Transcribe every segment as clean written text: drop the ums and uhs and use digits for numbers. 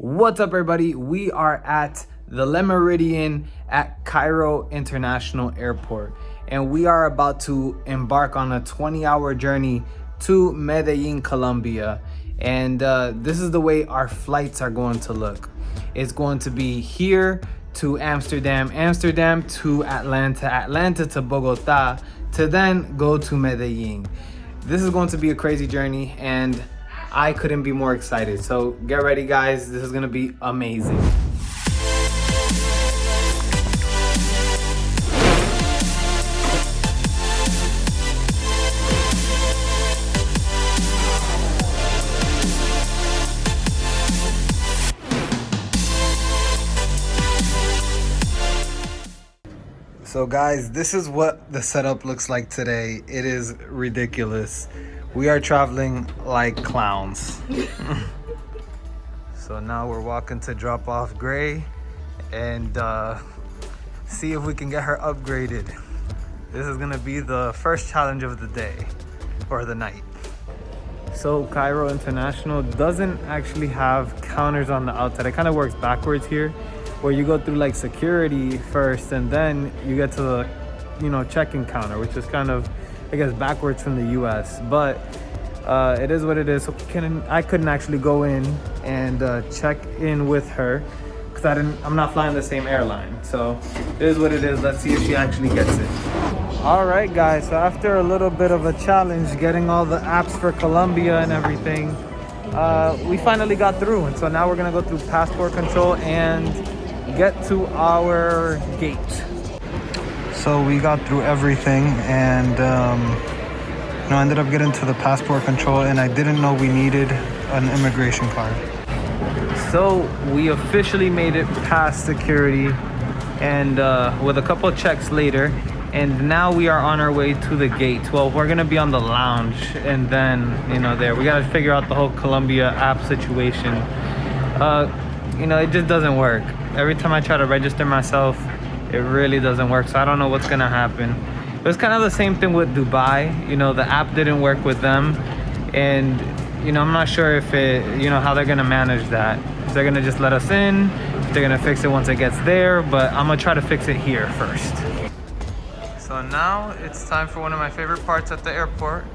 What's up, everybody? We are at the Le Méridien at Cairo International Airport, and we are about to embark on a 20-hour journey to Medellin, Colombia. And this is the way our flights are going to look. It's going to be here to Amsterdam, Amsterdam to Atlanta, Atlanta to Bogota, to then go to Medellin. This is going to be a crazy journey, and I couldn't be more excited. So get ready, guys. This is gonna be amazing. So guys, this is what the setup looks like today. It is ridiculous. We are traveling like clowns. So now we're walking to drop off Gray and see if we can get her upgraded. This is gonna be the first challenge of the day, or the night. So Cairo International doesn't actually have counters on the outside. It kind of works backwards here, where you go through like security first and then you get to the check-in counter, which is kind of, I guess, backwards from the US, but it is what it is. So I couldn't actually go in and check in with her because I'm not flying the same airline. So it is what it is. Let's see if she actually gets it. All right, guys. So after a little bit of a challenge getting all the apps for Colombia and everything, we finally got through. And so now we're gonna go through passport control and get to our gate. So we got through everything and I ended up getting to the passport control, and I didn't know we needed an immigration card. So we officially made it past security and with a couple of checks later, and now we are on our way to the gate. Well, we're gonna be on the lounge, and then there we gotta figure out the whole Colombia app situation. It just doesn't work. Every time I try to register myself, it really doesn't work. So I don't know what's gonna happen. It was kind of the same thing with Dubai. The app didn't work with them, and I'm not sure if it, how they're gonna manage that. If they're gonna just let us in, if they're gonna fix it once it gets there, but I'm gonna try to fix it here first. So now it's time for one of my favorite parts at the airport,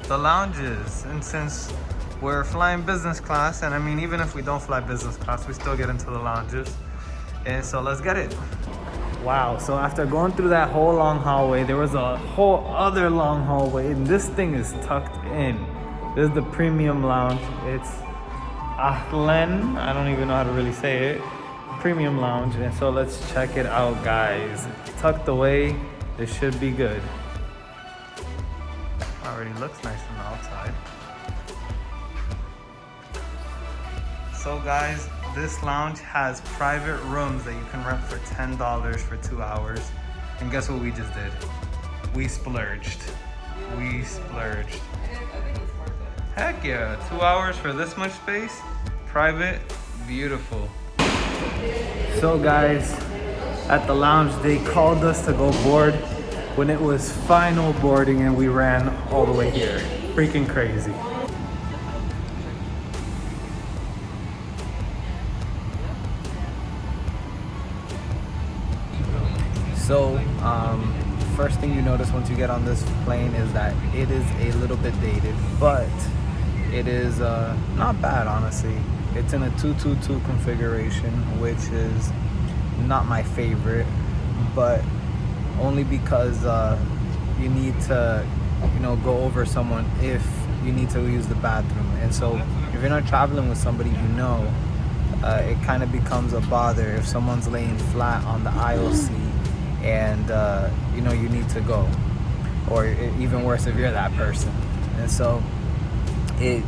the lounges. And since we're flying business class, and I mean, even if we don't fly business class, we still get into the lounges. And so let's get it. Wow, so after going through that whole long hallway, there was a whole other long hallway, and this thing is tucked in. This is the premium lounge. It's Ahlen, I don't even know how to really say it. Premium lounge, and so let's check it out, guys. Tucked away, this should be good. Already looks nice from the outside. So guys, this lounge has private rooms that you can rent for $10 for 2 hours. And guess what we just did? We splurged. We splurged. Heck yeah, 2 hours for this much space? Private, beautiful. So guys, at the lounge, they called us to go board when it was final boarding, and we ran all the way here. Freaking crazy. So, first thing you notice once you get on this plane is that it is a little bit dated, but it is not bad, honestly. It's in a 222 configuration, which is not my favorite, but only because you need to, go over someone if you need to use the bathroom. And so if you're not traveling with somebody it kind of becomes a bother if someone's laying flat on the aisle seat and you need to go, or even worse if you're that person. And so it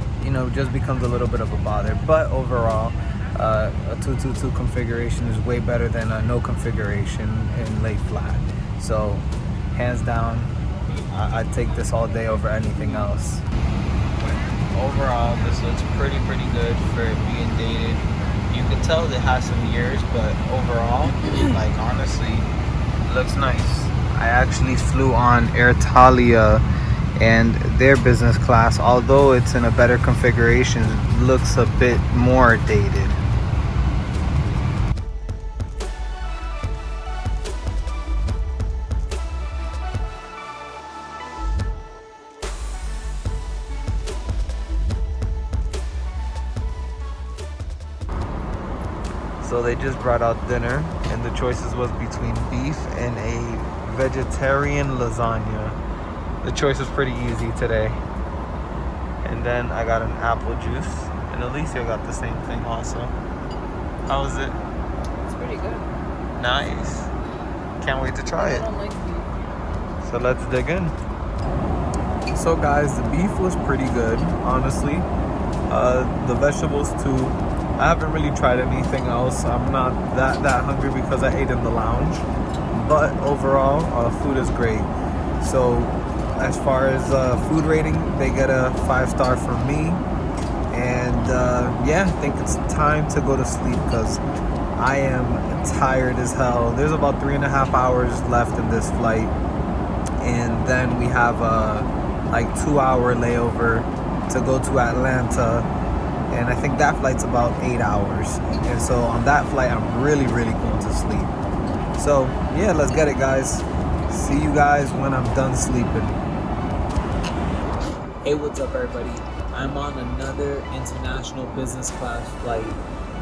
just becomes a little bit of a bother. But overall, a 222 configuration is way better than a no configuration in lay flat. So hands down, I'd take this all day over anything else. Overall, this looks pretty good for being dated. You can tell it has some years, but overall, like, honestly, looks nice. I actually flew on Air Italia, and their business class, although it's in a better configuration, looks a bit more dated. So they just brought out dinner, and the choices was between beef and a vegetarian lasagna. The choice was pretty easy today. And then I got an apple juice, and Alicia got the same thing also. How was it? It's pretty good. Nice. Can't wait to try I it. don't like beef. So let's dig in. So guys, the beef was pretty good, honestly. The vegetables too. I haven't really tried anything else. I'm not that hungry because I ate in the lounge. But overall, food is great. So as far as food rating, they get a 5-star from me. And yeah, I think it's time to go to sleep because I am tired as hell. There's about 3.5 hours left in this flight. And then we have a like 2-hour layover to go to Atlanta. And I think that flight's about 8 hours. And so on that flight, I'm really going to sleep. So yeah, let's get it, guys. See you guys when I'm done sleeping. Hey, what's up, everybody? I'm on another international business class flight,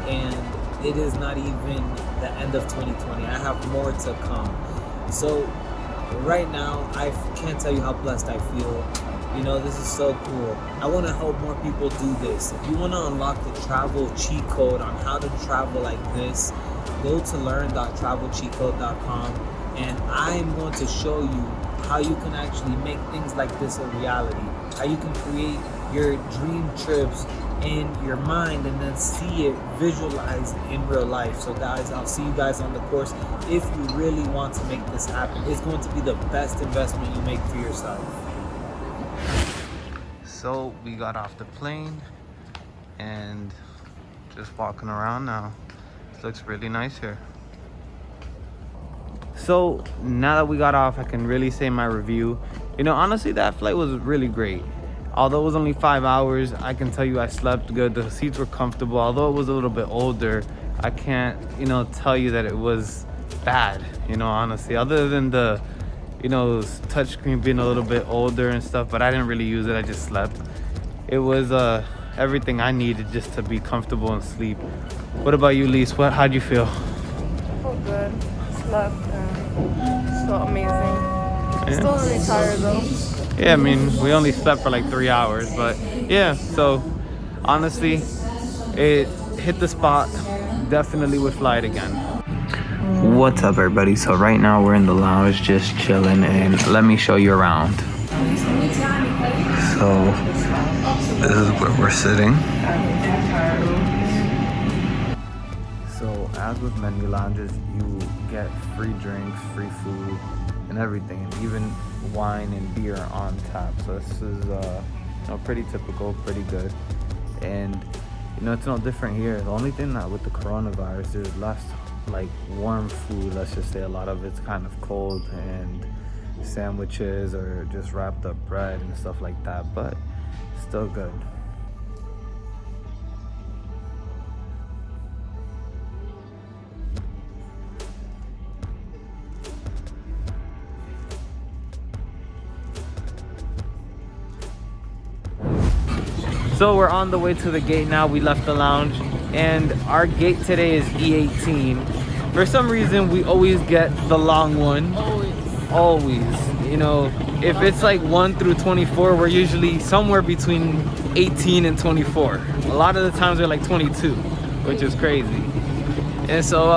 and it is not even the end of 2020. I have more to come. So right now, I can't tell you how blessed I feel. You know, this is so cool. I want to help more people do this. If you want to unlock the travel cheat code on how to travel like this, go to learn.travelcheatcode.com, and I'm going to show you how you can actually make things like this a reality. How you can create your dream trips in your mind and then see it visualized in real life. So guys, I'll see you guys on the course. If you really want to make this happen, it's going to be the best investment you make for yourself. So we got off the plane and just walking around now. It looks really nice here. So now that we got off, I can really say my review. You know, honestly, that flight was really great. Although it was only 5 hours, I can tell you I slept good. The seats were comfortable. Although it was a little bit older, I can't, tell you that it was bad, honestly. Other than the, touchscreen being a little bit older and stuff, but I didn't really use it. I just slept. It was everything I needed just to be comfortable and sleep. What about you, Lise? How'd you feel? Felt good. Slept and felt amazing. Yeah. Still really tired though. Yeah, I mean, we only slept for like 3 hours, but yeah, so honestly, it hit the spot. Definitely would fly it again. What's up, everybody? So right now we're in the lounge just chilling, and let me show you around. So this is where we're sitting. So as with many lounges, you get free drinks, free food, and everything, and even wine and beer on tap. So this is pretty typical, pretty good. And it's no different here. The only thing that with the coronavirus, there's less like warm food. Let's just say a lot of it's kind of cold, and sandwiches or just wrapped up bread and stuff like that, but still good. So we're on the way to the gate now. We left the lounge, and our gate today is E18. For some reason, we always get the long one. Always. If it's like 1 through 24, we're usually somewhere between 18 and 24. A lot of the times we're like 22, which is crazy. And so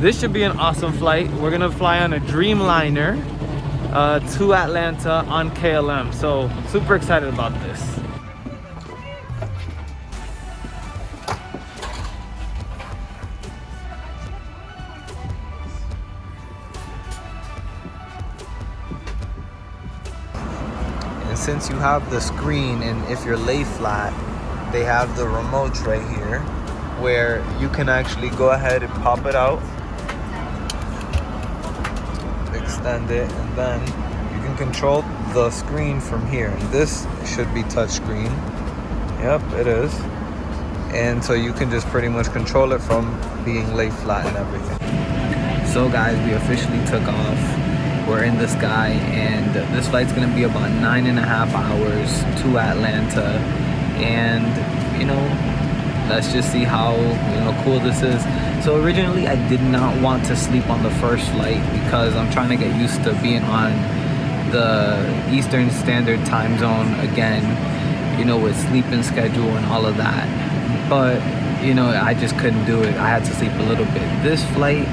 this should be an awesome flight. We're gonna fly on a Dreamliner to Atlanta on KLM. So super excited about this. And since you have the screen, and if you're lay flat, they have the remotes right here where you can actually go ahead and pop it out, extend it, and then you can control the screen from here. And this should be touch screen. Yep, it is. And so you can just pretty much control it from being lay flat and everything. So guys, we officially took off. We're in the sky, and this flight's gonna be about 9.5 hours to Atlanta. And let's just see how cool this is. So originally I did not want to sleep on the first flight because I'm trying to get used to being on the Eastern Standard Time Zone again, with sleeping schedule and all of that. But I just couldn't do it. I had to sleep a little bit. This flight,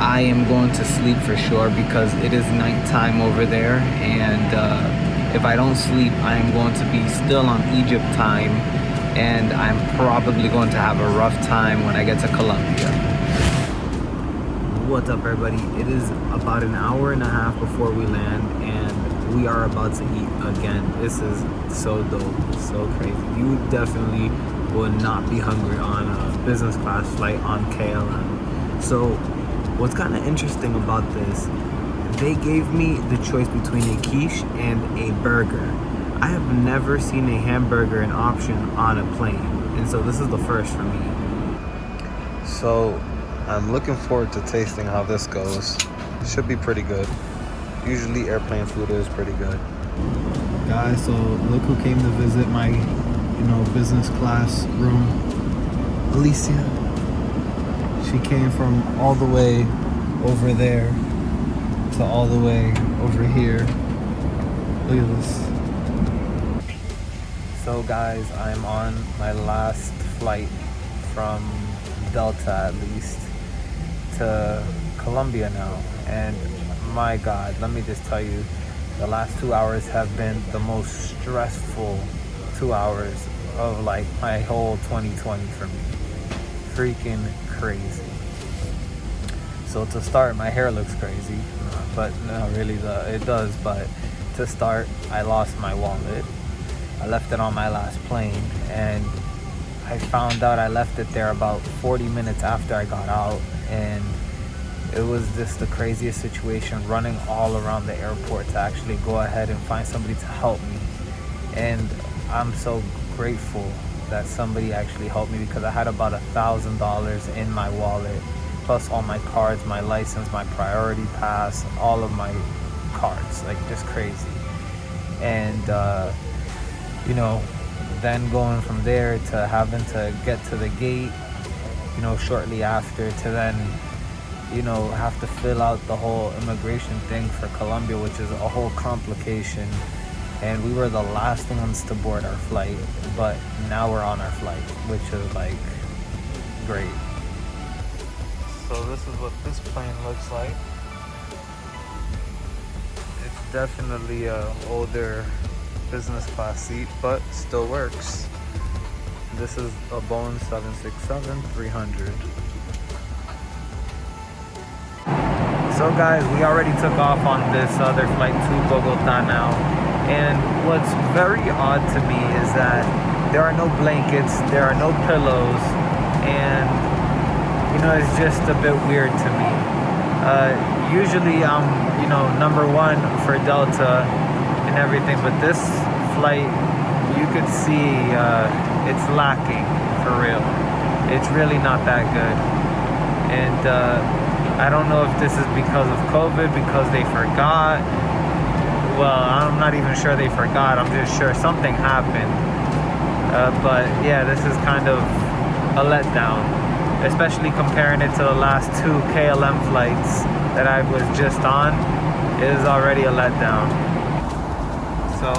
I am going to sleep for sure because it is nighttime over there, and if I don't sleep, I am going to be still on Egypt time, and I'm probably going to have a rough time when I get to Colombia. What's up, everybody? It is about an hour and a half before we land, and we are about to eat again. This is so dope, so crazy. You definitely will not be hungry on a business class flight on KLM. So what's kind of interesting about this, they gave me the choice between a quiche and a burger. I have never seen a hamburger an option on a plane, and so this is the first for me. So I'm looking forward to tasting how this goes. It should be pretty good. Usually airplane food is pretty good. Guys, so look who came to visit my business class room. Alicia. She came from all the way over there to all the way over here. Look at this. So guys, I'm on my last flight from Delta, at least, to Colombia now. And my God, let me just tell you, the last 2 hours have been the most stressful 2 hours of like my whole 2020 for me. Freaking crazy. So to start, my hair looks crazy, but no, really it does. But to start, I lost my wallet. I left it on my last plane, and I found out I left it there about 40 minutes after I got out, and it was just the craziest situation, running all around the airport to actually go ahead and find somebody to help me. And I'm so grateful that somebody actually helped me, because I had about $1,000 in my wallet, plus all my cards, my license, my priority pass, all of my cards, like just crazy. And then going from there to having to get to the gate shortly after, to then have to fill out the whole immigration thing for Colombia, which is a whole complication. And we were the last ones to board our flight, but now we're on our flight, which is like great. So this is what this plane looks like. It's definitely a older business class seat, but still works. This is a Boeing 767-300. So guys, we already took off on this other flight to Bogota now. And what's very odd to me is that there are no blankets, there are no pillows, and it's just a bit weird to me. Usually I'm, number one for Delta and everything, but this flight, you could see it's lacking for real. It's really not that good. And I don't know if this is because of COVID, because they forgot. Well, I'm not even sure they forgot. I'm just sure something happened. But yeah, this is kind of a letdown, especially comparing it to the last 2 KLM flights that I was just on. It is already a letdown. So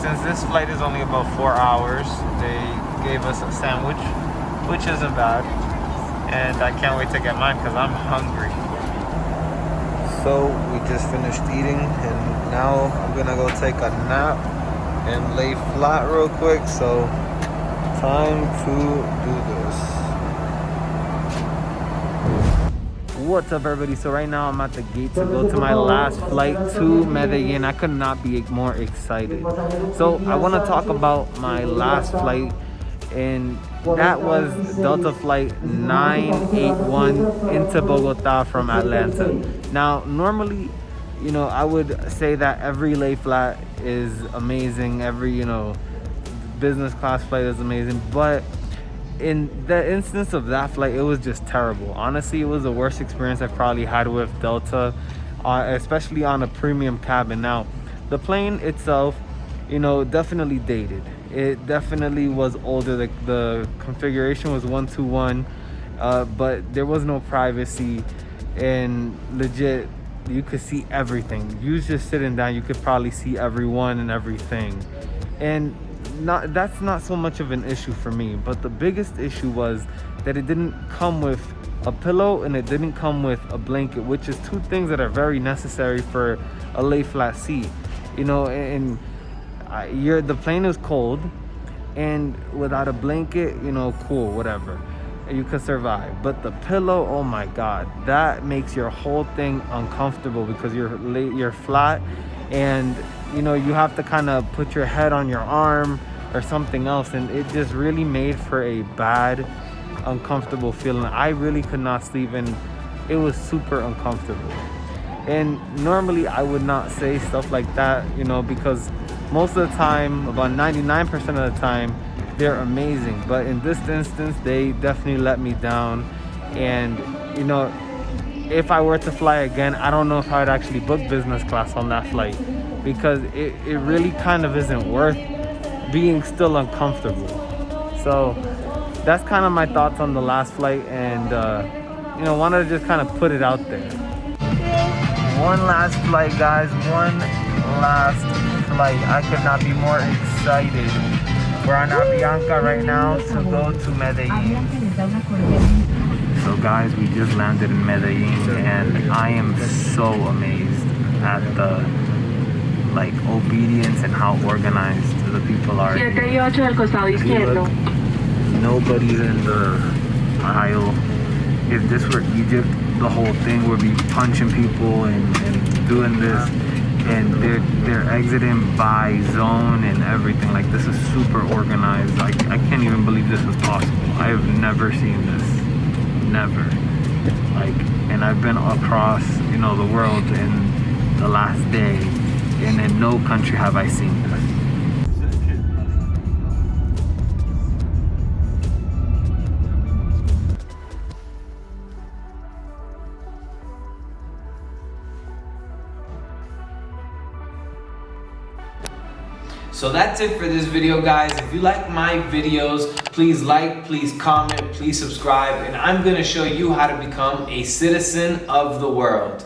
since this flight is only about 4 hours, they gave us a sandwich, which isn't bad. And I can't wait to get mine because I'm hungry. So we just finished eating, and now I'm gonna go take a nap and lay flat real quick. So time to do this. What's up, everybody? So right now I'm at the gate to go to my last flight to Medellin. I could not be more excited. So I want to talk about my last flight, and that was Delta flight 981 into Bogota from Atlanta. Now, normally, I would say that every lay flat is amazing. Every, business class flight is amazing. But in the instance of that flight, it was just terrible. Honestly, it was the worst experience I've probably had with Delta, especially on a premium cabin. Now, the plane itself, definitely dated. it definitely was older. The configuration was 1-to-1, but there was no privacy, and legit, you could see everything. You was just sitting down, you could probably see everyone and everything. And that's not so much of an issue for me, but the biggest issue was that it didn't come with a pillow and it didn't come with a blanket, which is two things that are very necessary for a lay flat seat. You know, and the plane is cold, and without a blanket, you know, cool, whatever, you could survive. But the pillow, oh my god, that makes your whole thing uncomfortable because you're flat, and you know, you have to kind of put your head on your arm or something else, and it just really made for a bad, uncomfortable feeling. I really could not sleep, and it was super uncomfortable. And normally I would not say stuff like that, you know, because most of the time, about 99% of the time, they're amazing. But in this instance, they definitely let me down. And you know, if I were to fly again, I don't know if I would actually book business class on that flight, because it really kind of isn't worth being still uncomfortable. So that's kind of my thoughts on the last flight, and you know, wanted to just kind of put it out there. One last flight, guys, one last flight. I could not be more excited. We're on Avianca right now to go to Medellin. So guys, we just landed in Medellin, and I am so amazed at the obedience and how organized the people are here. Look, nobody's in the aisle. If this were Egypt, the whole thing would be punching people and doing this, and they're exiting by zone and everything. Like, this is super organized. Like, I can't even believe this is possible. I have never seen this, never. Like, and I've been across, you know, the world in the last day, and in no country have I seen this. So that's it for this video, guys. If you like my videos, please like, please comment, please subscribe, and I'm gonna show you how to become a citizen of the world.